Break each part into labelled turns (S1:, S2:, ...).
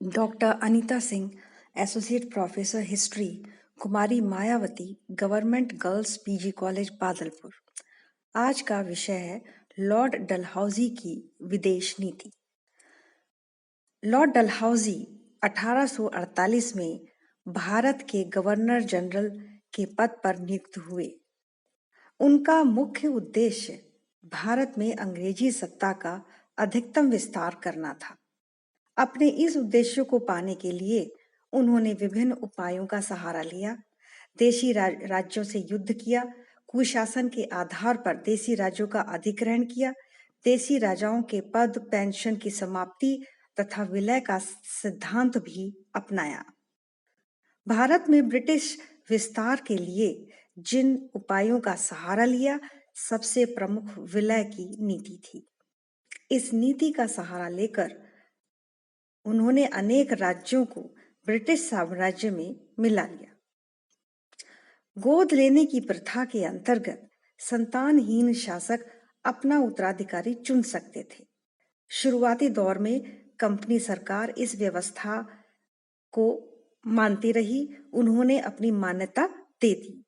S1: Doctor Anita Singh, associate professor history, Kumari Mayawati, government girls PG college Badalpur. आज का विषय है लॉर्ड डलहौजी की विदेश नीति। लॉर्ड डलहौजी 1848 में भारत के गवर्नर जनरल के पद पर नियुक्त हुए। उनका मुख्य उद्देश्य भारत में अंग्रेजी सत्ता का अधिकतम विस्तार करना था। अपने इस उद्देश्य को पाने के लिए उन्होंने विभिन्न उपायों का सहारा लिया। देशी राज्यों से युद्ध किया, कुशासन के आधार पर देशी राज्यों का अधिग्रहण किया, देशी राजाओं के पद पेंशन की समाप्ति तथा विलय का सिद्धांत भी अपनाया। भारत में ब्रिटिश विस्तार के लिए जिन उपायों का सहारा लिया, सबसे प्रमुख विलय की नीति थी। इस नीति का सहारा लेकर उन्होंने अनेक राज्यों को ब्रिटिश साम्राज्य में मिला लिया। गोद लेने की प्रथा के अंतर्गत संतानहीन शासक अपना उत्तराधिकारी चुन सकते थे। शुरुआती दौर में कंपनी सरकार इस व्यवस्था को मानती रही। उन्होंने अपनी मान्यता दे दी।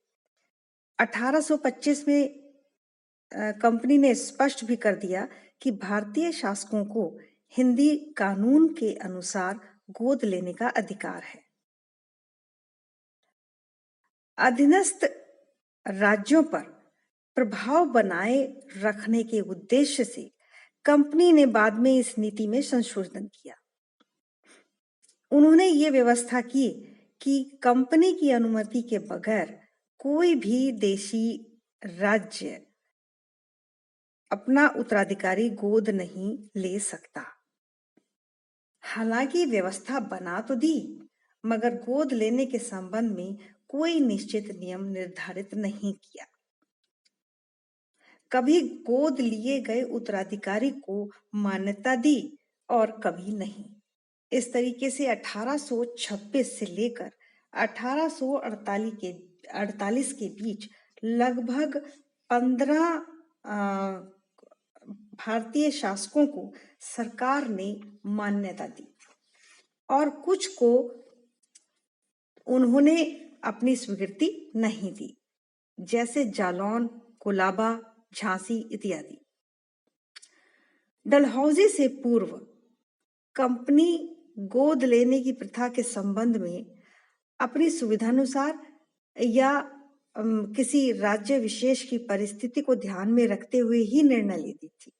S1: 1825 में कंपनी ने स्पष्ट भी कर दिया कि भारतीय शासकों को हिंदी कानून के अनुसार गोद लेने का अधिकार है। अधीनस्थ राज्यों पर प्रभाव बनाए रखने के उद्देश्य से कंपनी ने बाद में इस नीति में संशोधन किया। उन्होंने ये व्यवस्था की कि कंपनी की अनुमति के बगैर कोई भी देशी राज्य अपना उत्तराधिकारी गोद नहीं ले सकता। हालांकि व्यवस्था बना तो दी, मगर गोद लेने के संबंध में कोई निश्चित नियम निर्धारित नहीं किया। कभी गोद लिए गए उत्तराधिकारी को मान्यता दी और कभी नहीं। इस तरीके से 1826 से लेकर 1848 के बीच लगभग 15 भारतीय शासकों को सरकार ने मान्यता दी और कुछ को उन्होंने अपनी स्वीकृति नहीं दी, जैसे जालौन, कोलाबा, झांसी इत्यादि। डलहौजी से पूर्व कंपनी गोद लेने की प्रथा के संबंध में अपनी सुविधानुसार या किसी राज्य विशेष की परिस्थिति को ध्यान में रखते हुए ही निर्णय लेती थी।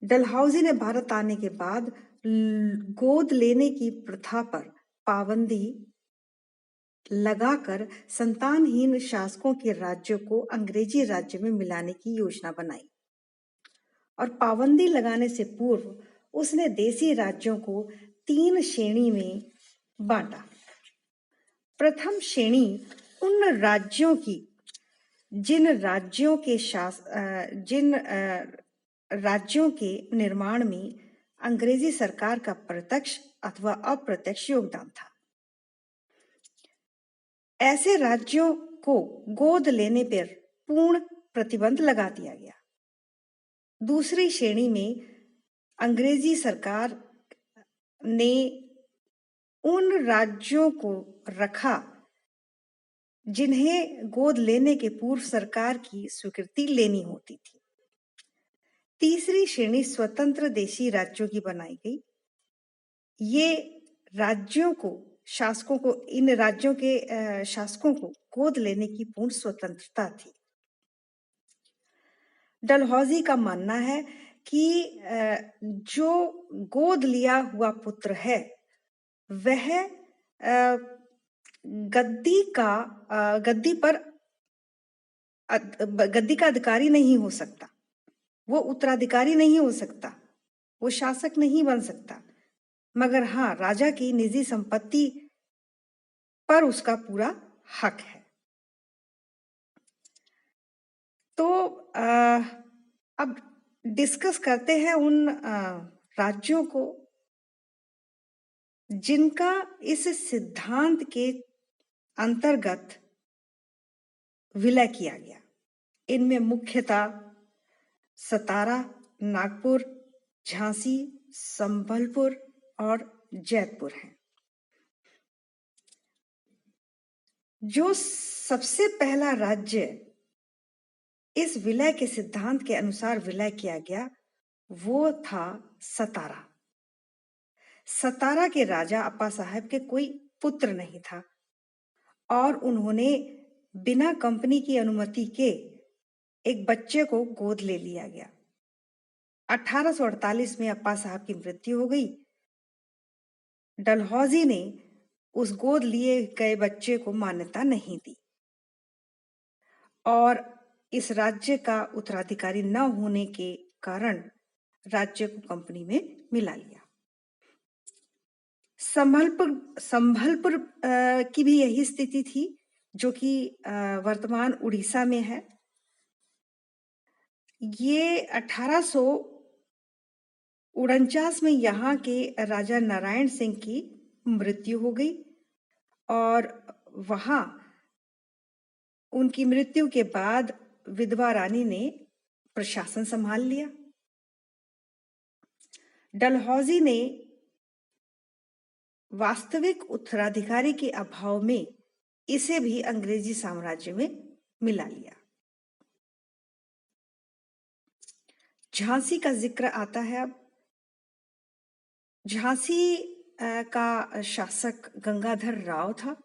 S1: डलहौजी ने भारत आने के बाद गोद लेने की प्रथा पर पाबंदी लगाकर संतानहीन शासकों के राज्यों को अंग्रेजी राज्य में मिलाने की योजना बनाई और पाबंदी लगाने से पूर्व उसने देशी राज्यों को 3 श्रेणी में बांटा। प्रथम श्रेणी उन राज्यों की जिन राज्यों के निर्माण में अंग्रेजी सरकार का प्रत्यक्ष अथवा अप्रत्यक्ष योगदान था। ऐसे राज्यों को गोद लेने पर पूर्ण प्रतिबंध लगा दिया गया। दूसरी श्रेणी में अंग्रेजी सरकार ने उन राज्यों को रखा जिन्हें गोद लेने के पूर्व सरकार की स्वीकृति लेनी होती थी। तीसरी श्रेणी स्वतंत्र देशी राज्यों की बनाई गई। ये राज्यों को इन राज्यों के शासकों को गोद लेने की पूर्ण स्वतंत्रता थी। डलहौजी का मानना है कि जो गोद लिया हुआ पुत्र है वह गद्दी का अधिकारी नहीं हो सकता, वो उत्तराधिकारी नहीं हो सकता, वो शासक नहीं बन सकता, मगर हाँ, राजा की निजी संपत्ति पर उसका पूरा हक है। तो अब डिस्कस करते हैं उन राज्यों को जिनका इस सिद्धांत के अंतर्गत विलय किया गया। इनमें मुख्यतः सतारा, नागपुर, झांसी, संबलपुर और जैतपुर हैं। जो सबसे पहला राज्य इस विलय के सिद्धांत के अनुसार विलय किया गया वो था सतारा। सतारा के राजा अप्पा साहब के कोई पुत्र नहीं था और उन्होंने बिना कंपनी की अनुमति के एक बच्चे को गोद ले लिया गया। 1848 में अप्पा साहब की मृत्यु हो गई। डलहौजी ने उस गोद लिए गए बच्चे को मान्यता नहीं दी और इस राज्य का उत्तराधिकारी न होने के कारण राज्य को कंपनी में मिला लिया। संभलपुर की भी यही स्थिति थी, जो कि वर्तमान उड़ीसा में है। ये 1849 में यहाँ के राजा नारायण सिंह की मृत्यु हो गई और वहां उनकी मृत्यु के बाद विधवा रानी ने प्रशासन संभाल लिया। डलहौजी ने वास्तविक उत्तराधिकारी के अभाव में इसे भी अंग्रेजी साम्राज्य में मिला लिया। झांसी का जिक्र आता है। अब झांसी का शासक गंगाधर राव था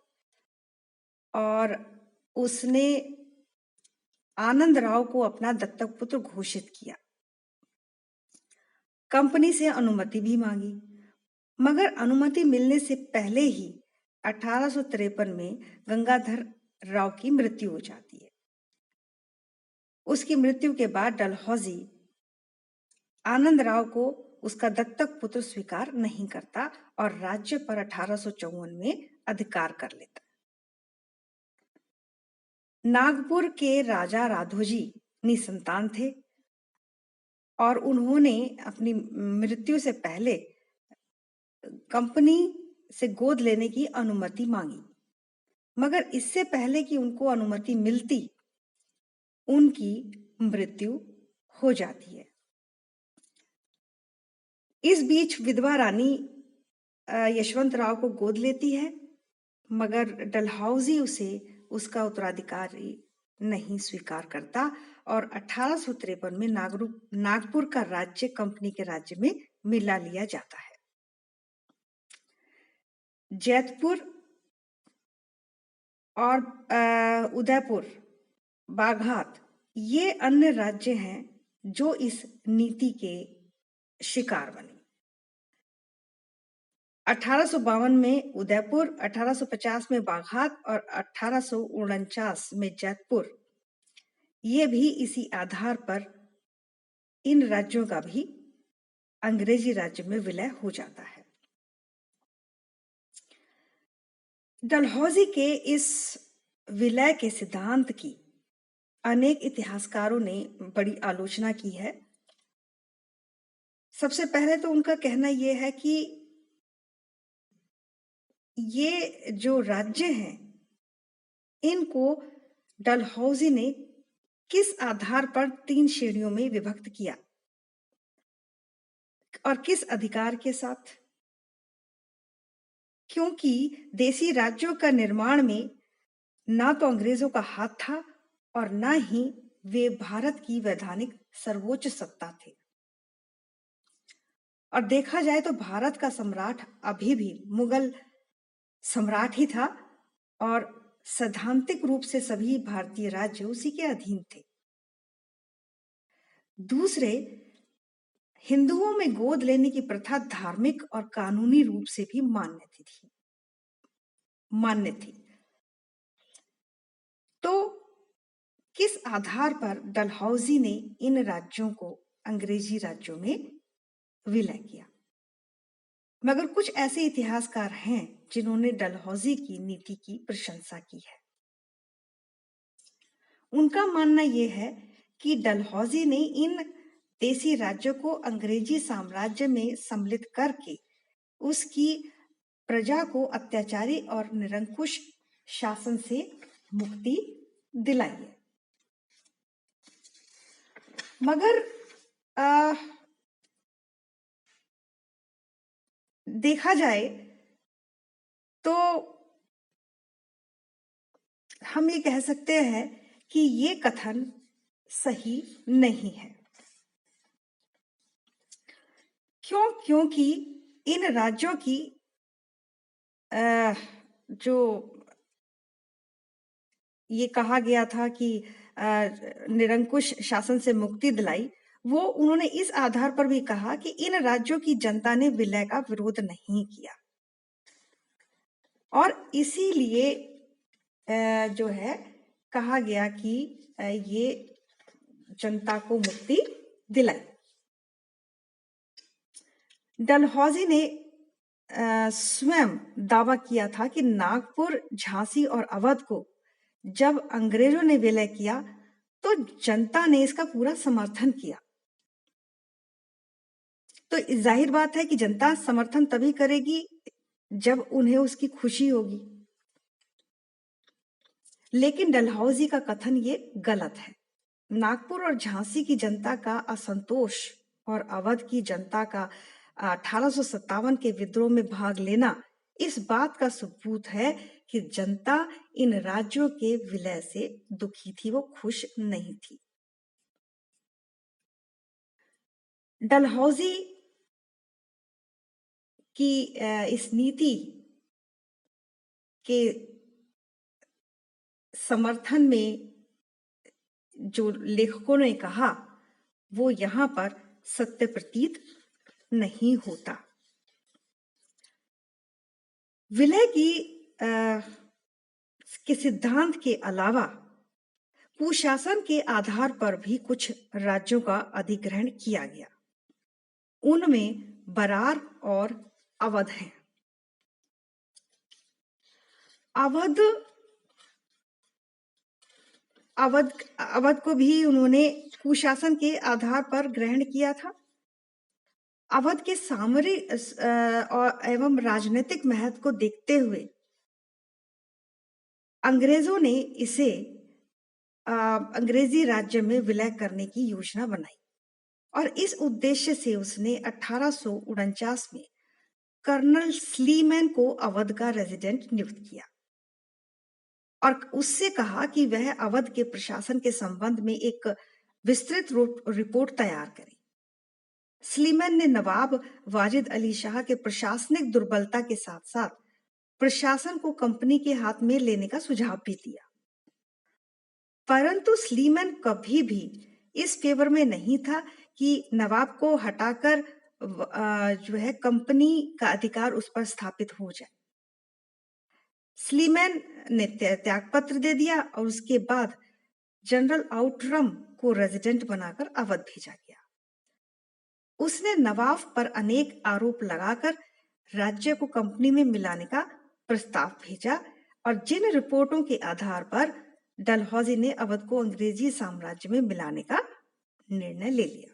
S1: और उसने आनंद राव को अपना दत्तक पुत्र घोषित किया। कंपनी से अनुमति भी मांगी, मगर अनुमति मिलने से पहले ही 1853 में गंगाधर राव की मृत्यु हो जाती है। उसकी मृत्यु के बाद डलहौजी आनंद राव को उसका दत्तक पुत्र स्वीकार नहीं करता और राज्य पर 1854 में अधिकार कर लेता। नागपुर के राजा राघोजी निसंतान थे और उन्होंने अपनी मृत्यु से पहले कंपनी से गोद लेने की अनुमति मांगी, मगर इससे पहले कि उनको अनुमति मिलती उनकी मृत्यु हो जाती है। इस बीच विधवा रानी यशवंत राव को गोद लेती है, मगर डलहौजी उसे उसका उत्तराधिकारी नहीं स्वीकार करता और 1853 में नागपुर का राज्य कंपनी के राज्य में मिला लिया जाता है। जैतपुर और उदयपुर, बाघात ये अन्य राज्य हैं जो इस नीति के शिकार बने। 1852 में उदयपुर, 1850 में बाघात और 1849 में जैतपुर, ये भी इसी आधार पर इन राज्यों का भी अंग्रेजी राज्य में विलय हो जाता है। डलहौजी के इस विलय के सिद्धांत की अनेक इतिहासकारों ने बड़ी आलोचना की है। सबसे पहले तो उनका कहना यह है कि ये जो राज्य हैं इनको डलहौजी ने किस आधार पर 3 श्रेणियों में विभक्त किया और किस अधिकार के साथ, क्योंकि देसी राज्यों का निर्माण में ना तो अंग्रेजों का हाथ था और ना ही वे भारत की वैधानिक सर्वोच्च सत्ता थे। और देखा जाए तो भारत का सम्राट अभी भी मुगल सम्राट ही था और सैद्धांतिक रूप से सभी भारतीय राज्य उसी के अधीन थे। दूसरे, हिंदुओं में गोद लेने की प्रथा धार्मिक और कानूनी रूप से भी मान्य थी। तो किस आधार पर डलहौजी ने इन राज्यों को अंग्रेजी राज्यों में विलय किया? मगर कुछ ऐसे इतिहासकार हैं जिन्होंने डलहौजी की नीति की प्रशंसा की है। उनका मानना यह है कि डलहौजी ने इन देसी राज्यों को अंग्रेजी साम्राज्य में सम्मिलित करके उसकी प्रजा को अत्याचारी और निरंकुश शासन से मुक्ति दिलाई है। मगर देखा जाए तो हम ये कह सकते हैं कि ये कथन सही नहीं है। क्यों? क्योंकि इन राज्यों की जो ये कहा गया था कि निरंकुश शासन से मुक्ति दिलाई, वो उन्होंने इस आधार पर भी कहा कि इन राज्यों की जनता ने विलय का विरोध नहीं किया और इसीलिए जो है कहा गया कि ये जनता को मुक्ति दिलाई। डलहौजी ने स्वयं दावा किया था कि नागपुर, झांसी और अवध को जब अंग्रेजों ने विलय किया तो जनता ने इसका पूरा समर्थन किया। तो जाहिर बात है कि जनता समर्थन तभी करेगी जब उन्हें उसकी खुशी होगी। लेकिन डलहौजी का कथन ये गलत है। नागपुर और झांसी की जनता का असंतोष और अवध की जनता का 1857 के विद्रोह में भाग लेना इस बात का सबूत है कि जनता इन राज्यों के विलय से दुखी थी, वो खुश नहीं थी। डलहौजी की इस नीति के समर्थन में जो लेखकों ने कहा वो यहाँ पर सत्य प्रतीत नहीं होता। विलय के सिद्धांत के अलावा कुशासन के आधार पर भी कुछ राज्यों का अधिग्रहण किया गया। उनमें बरार और अवध हैं। अवध अवध अवध को भी उन्होंने कुशासन के आधार पर ग्रहण किया था। अवध के सामरिक और एवं राजनीतिक महत्व को देखते हुए अंग्रेजों ने इसे अंग्रेजी राज्य में विलय करने की योजना बनाई और इस उद्देश्य से उसने 1849 में कर्नल स्लीमैन को अवध का रेजिडेंट नियुक्त किया और उससे कहा कि वह अवध के प्रशासन के संबंध में एक विस्तृत रिपोर्ट तैयार करे। स्लीमैन ने नवाब वाजिद अली शाह के प्रशासनिक दुर्बलता के साथ साथ प्रशासन को कंपनी के हाथ में लेने का सुझाव भी दिया, परंतु स्लीमैन कभी भी इस फेवर में नहीं था कि नवाब को हटाकर जो है कंपनी का अधिकार उस पर स्थापित हो जाए। स्लीमैन ने त्याग पत्र दे दिया और उसके बाद जनरल आउटरम को रेजिडेंट बनाकर अवध भेजा गया। उसने नवाब पर अनेक आरोप लगाकर राज्य को कंपनी में मिलाने का प्रस्ताव भेजा और जिन रिपोर्टों के आधार पर डलहौजी ने अवध को अंग्रेजी साम्राज्य में मिलाने का निर्णय ले लिया।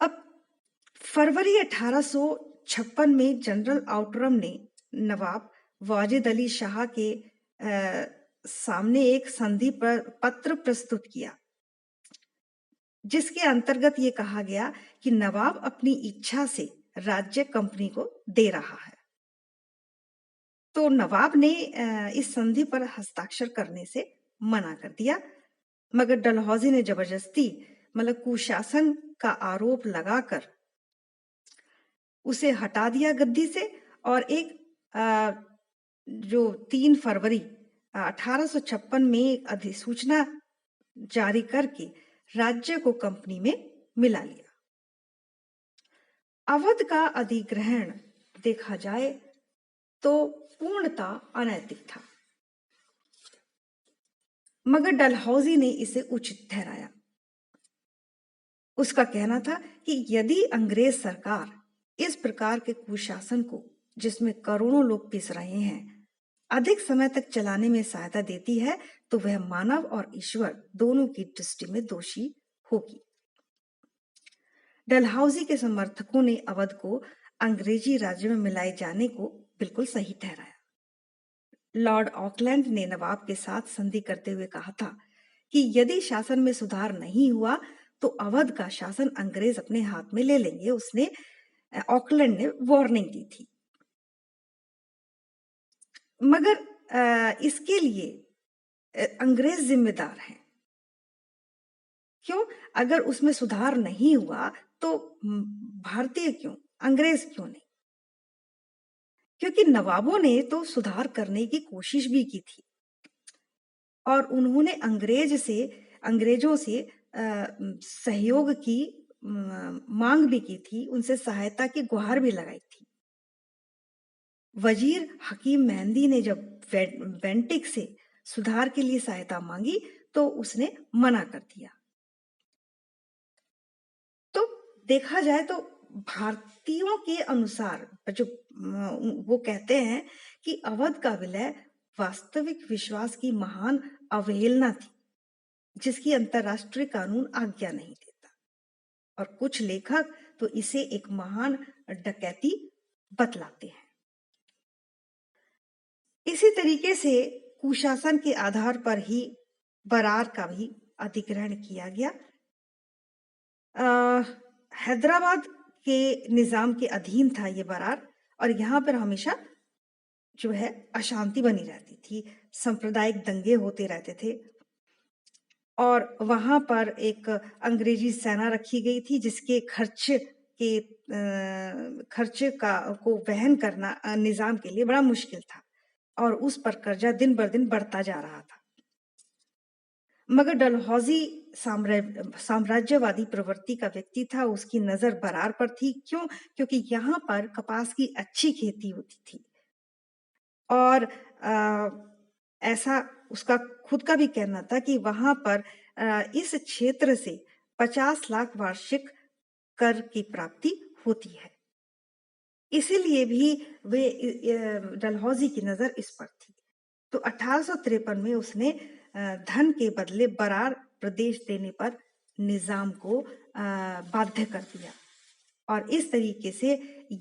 S1: अब फरवरी 1856 में जनरल आउटरम ने नवाब वाजिद अली शाह के सामने एक संधि पत्र प्रस्तुत किया जिसके अंतर्गत ये कहा गया कि नवाब अपनी इच्छा से राज्य कंपनी को दे रहा है। तो नवाब ने इस संधि पर हस्ताक्षर करने से मना कर दिया, मगर डलहौजी ने जबरदस्ती मतलब कुशासन का आरोप लगाकर उसे हटा दिया गद्दी से और एक जो 3 फरवरी 1856 में एक अधिसूचना जारी करके राज्य को कंपनी में मिला लिया। अवध का अधिग्रहण देखा जाए तो पूर्णतः अनैतिक था, मगर डलहौजी ने इसे उचित ठहराया। उसका कहना था कि यदि अंग्रेज सरकार इस प्रकार के कुशासन को, जिसमें करोड़ों लोग पिस रहे हैं, अधिक समय तक चलाने में सहायता देती है तो वह मानव और ईश्वर दोनों की दृष्टि में दोषी होगी। डलहौजी के समर्थकों ने अवध को अंग्रेजी राज्य में मिलाए जाने को बिल्कुल सही ठहराया। लॉर्ड ऑकलैंड ने नवाब के साथ संधि करते हुए कहा था कि यदि शासन में सुधार नहीं हुआ तो अवध का शासन अंग्रेज अपने हाथ में ले लेंगे, उसने ऑकलैंड ने वार्निंग दी थी। मगर इसके लिए अंग्रेज जिम्मेदार हैं। क्यों? अगर उसमें सुधार नहीं हुआ तो भारतीय क्यों, अंग्रेज क्यों नहीं? क्योंकि नवाबों ने तो सुधार करने की कोशिश भी की थी और उन्होंने अंग्रेजों से सहयोग की मांग भी की थी, उनसे सहायता की गुहार भी लगाई थी। वजीर हकीम मेहंदी ने जब बेंटिक से सुधार के लिए सहायता मांगी तो उसने मना कर दिया। तो देखा जाए तो भारतीयों के अनुसार जो वो कहते हैं कि अवध का विलय वास्तविक विश्वास की महान अवहेलना थी, जिसकी अंतरराष्ट्रीय कानून आज्ञा नहीं देता। और कुछ लेखक तो इसे एक महान डकैती बतलाते हैं। इसी तरीके से कुशासन के आधार पर ही बरार का भी अधिग्रहण किया गया। हैदराबाद के निजाम के अधीन था ये बरार और यहाँ पर हमेशा जो है अशांति बनी रहती थी, सांप्रदायिक दंगे होते रहते थे और वहां पर एक अंग्रेजी सेना रखी गई थी जिसके खर्च का को वहन करना निजाम के लिए बड़ा मुश्किल था और उस पर कर्जा दिन बर दिन बढ़ता जा रहा था। मगर डलहौजी साम्राज्यवादी प्रवृत्ति का व्यक्ति था, उसकी नजर बरार पर थी। क्यों? क्योंकि यहाँ पर कपास की अच्छी खेती होती थी और ऐसा उसका खुद का भी कहना था कि वहां पर इस क्षेत्र से 50 लाख वार्षिक कर की प्राप्ति होती है। इसीलिए भी वे डलहौजी की नजर इस पर थी। तो 1853 में उसने धन के बदले बरार प्रदेश देने पर निजाम को बाध्य कर दिया और इस तरीके से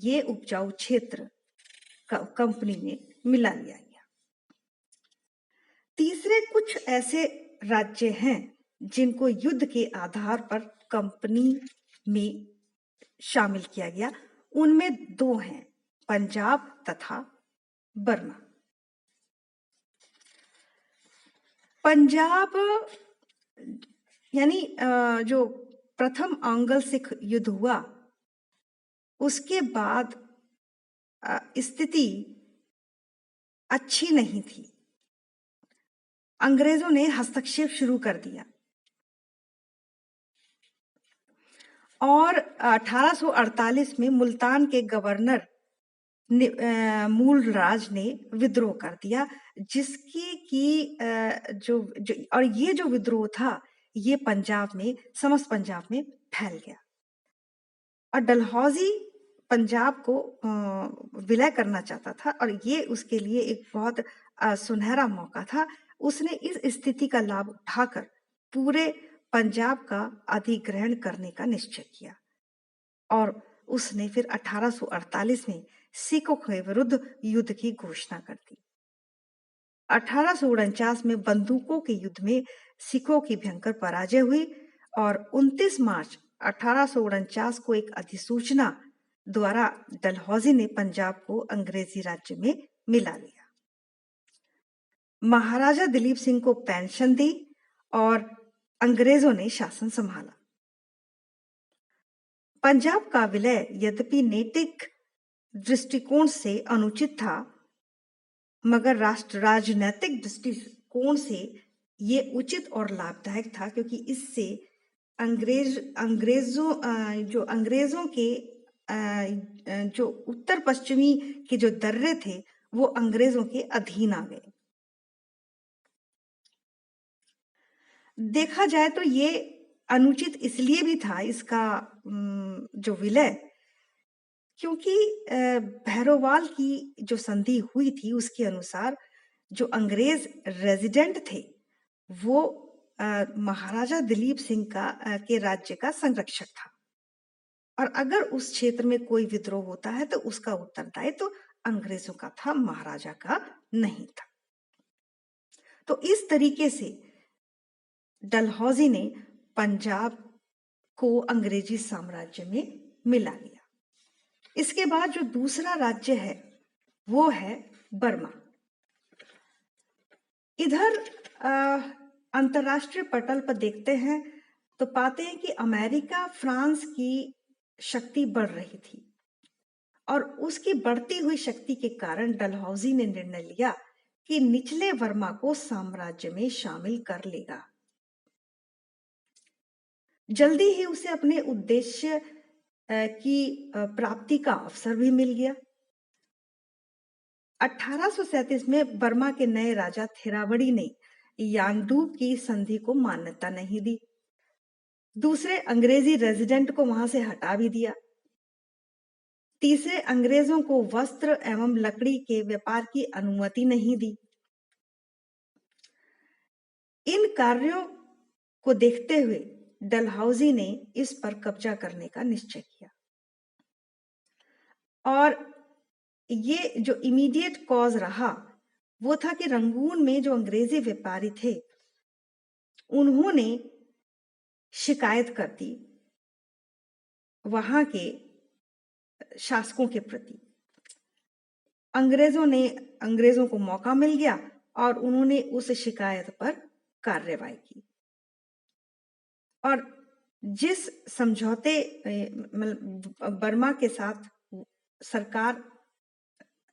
S1: ये उपजाऊ क्षेत्र कंपनी में मिला लिया गया। तीसरे कुछ ऐसे राज्य हैं जिनको युद्ध के आधार पर कंपनी में शामिल किया गया। उनमें दो हैं, पंजाब तथा बर्मा। पंजाब यानी जो प्रथम आंग्ल सिख युद्ध हुआ उसके बाद स्थिति अच्छी नहीं थी। अंग्रेजों ने हस्तक्षेप शुरू कर दिया और 1848 में मुल्तान के गवर्नर मूलराज ने विद्रोह कर दिया, जिसकी की और ये जो विद्रोह था ये समस्त पंजाब में फैल गया और डलहौजी पंजाब को विलय करना चाहता था और ये उसके लिए एक बहुत सुनहरा मौका था। उसने इस स्थिति का लाभ उठाकर पूरे पंजाब का अधिग्रहण करने का निश्चय किया और उसने फिर 1848 में सिखों के विरुद्ध युद्ध की घोषणा कर दी। 1849 में बंदूकों के युद्ध में सिखों की भयंकर पराजय हुई और 29 मार्च 1849 को एक अधिसूचना द्वारा डलहौजी ने पंजाब को अंग्रेजी राज्य में मिला लिया। महाराजा दिलीप सिंह को पेंशन दी और अंग्रेजों ने शासन संभाला। पंजाब का विलय यद्यपि नैतिक दृष्टिकोण से अनुचित था, मगर राजनैतिक दृष्टिकोण से ये उचित और लाभदायक था, क्योंकि इससे अंग्रेजों के जो उत्तर पश्चिमी के जो दर्रे थे वो अंग्रेजों के अधीन आ गए। देखा जाए तो ये अनुचित इसलिए भी था इसका जो विलय, क्योंकि भैरोवाल की जो संधि हुई थी उसके अनुसार जो अंग्रेज रेजिडेंट थे वो महाराजा दिलीप सिंह के राज्य का संरक्षक था और अगर उस क्षेत्र में कोई विद्रोह होता है तो उसका उत्तरदायित्व तो अंग्रेजों का था, महाराजा का नहीं था। तो इस तरीके से डलहौजी ने पंजाब को अंग्रेजी साम्राज्य में मिला लिया। इसके बाद जो दूसरा राज्य है वो है बर्मा। इधर अंतरराष्ट्रीय पटल पर देखते हैं तो पाते हैं कि अमेरिका फ्रांस की शक्ति बढ़ रही थी और उसकी बढ़ती हुई शक्ति के कारण डलहौजी ने निर्णय लिया कि निचले बर्मा को साम्राज्य में शामिल कर लेगा। जल्दी ही उसे अपने उद्देश्य की प्राप्ति का अवसर भी मिल गया। 1837 में बर्मा के नए राजा थिरावड़ी ने यांडू की संधि को मान्यता नहीं दी। दूसरे अंग्रेजी रेजिडेंट को वहां से हटा भी दिया। तीसरे अंग्रेजों को वस्त्र एवं लकड़ी के व्यापार की अनुमति नहीं दी। इन कार्यों को देखते हुए डलहौजी ने इस पर कब्जा करने का निश्चय किया और ये जो इमीडिएट कॉज रहा वो था कि रंगून में जो अंग्रेजी व्यापारी थे उन्होंने शिकायत कर दी वहां के शासकों के प्रति। अंग्रेजों को मौका मिल गया और उन्होंने उस शिकायत पर कार्रवाई की और जिस समझौते बर्मा के साथ सरकार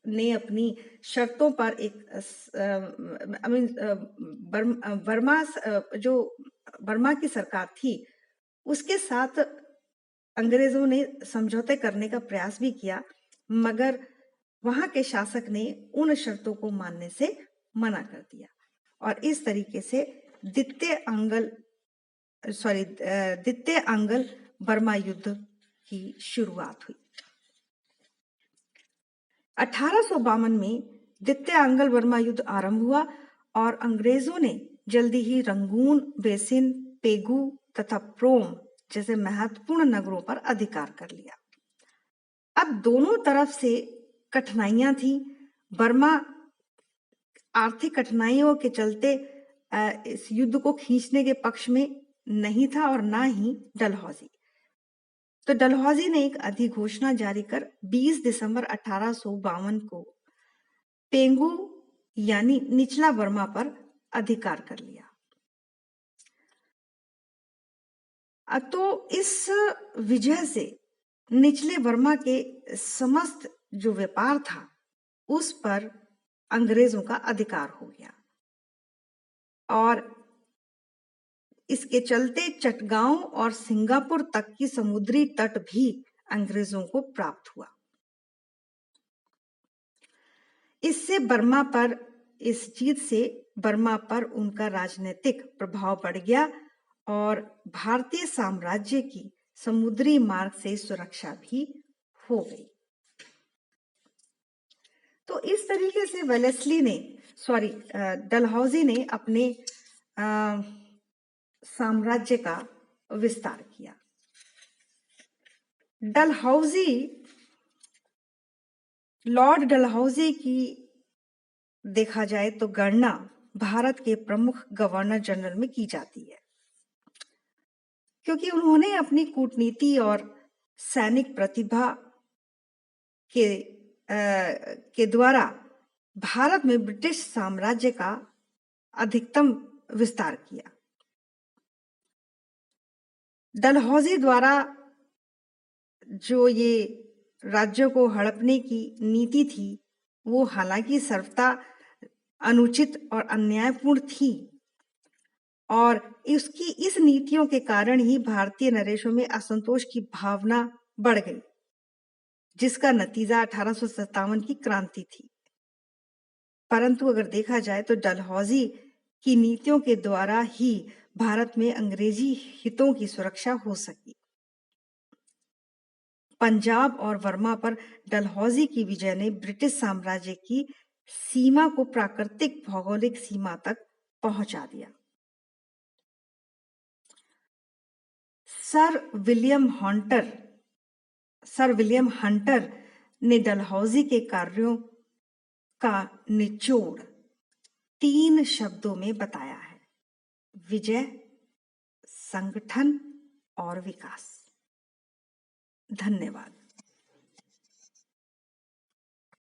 S1: ने अपनी शर्तों पर बर्मा की सरकार थी उसके साथ अंग्रेजों ने समझौते करने का प्रयास भी किया, मगर वहां के शासक ने उन शर्तों को मानने से मना कर दिया और इस तरीके से द्वितीय आंग्ल बर्मा युद्ध की शुरुआत हुई। 1852 में द्वितीय आंग्ल बर्मा युद्ध आरंभ हुआ और अंग्रेजों ने जल्दी ही रंगून, बेसिन, पेगू तथा प्रोम जैसे महत्वपूर्ण नगरों पर अधिकार कर लिया। अब दोनों तरफ से कठिनाइयां थी। बर्मा आर्थिक कठिनाइयों के चलते इस युद्ध को खींचने के पक्ष में नहीं था और ना ही डलहौजी। तो डलहौजी ने एक अधिघोषणा जारी कर 20 दिसंबर 1852 को पेंगू यानी निचला बर्मा पर अधिकार कर लिया। तो इस विजय से निचले बर्मा के समस्त जो व्यापार था उस पर अंग्रेजों का अधिकार हो गया और इसके चलते चटगांव और सिंगापुर तक की समुद्री तट भी अंग्रेजों को प्राप्त हुआ। इस जीत से बर्मा पर उनका राजनीतिक प्रभाव बढ़ गया और भारतीय साम्राज्य की समुद्री मार्ग से सुरक्षा भी हो गई। तो इस तरीके से डलहौजी ने अपने साम्राज्य का विस्तार किया। लॉर्ड डलहौजी की देखा जाए तो गणना भारत के प्रमुख गवर्नर जनरल में की जाती है, क्योंकि उन्होंने अपनी कूटनीति और सैनिक प्रतिभा के द्वारा भारत में ब्रिटिश साम्राज्य का अधिकतम विस्तार किया। डलहौजी द्वारा जो ये राज्यों को हड़पने की नीति थी वो हालांकि सर्वथा अनुचित और अन्यायपूर्ण थी और इस नीतियों के कारण ही भारतीय नरेशों में असंतोष की भावना बढ़ गई, जिसका नतीजा 1857 की क्रांति थी। परंतु अगर देखा जाए तो डलहौजी की नीतियों के द्वारा ही भारत में अंग्रेजी हितों की सुरक्षा हो सकी। पंजाब और बर्मा पर डलहौजी की विजय ने ब्रिटिश साम्राज्य की सीमा को प्राकृतिक भौगोलिक सीमा तक पहुंचा दिया। सर विलियम हंटर ने डलहौजी के कार्यों का निचोड़ 3 शब्दों में बताया है: विजय, संगठन और विकास। धन्यवाद।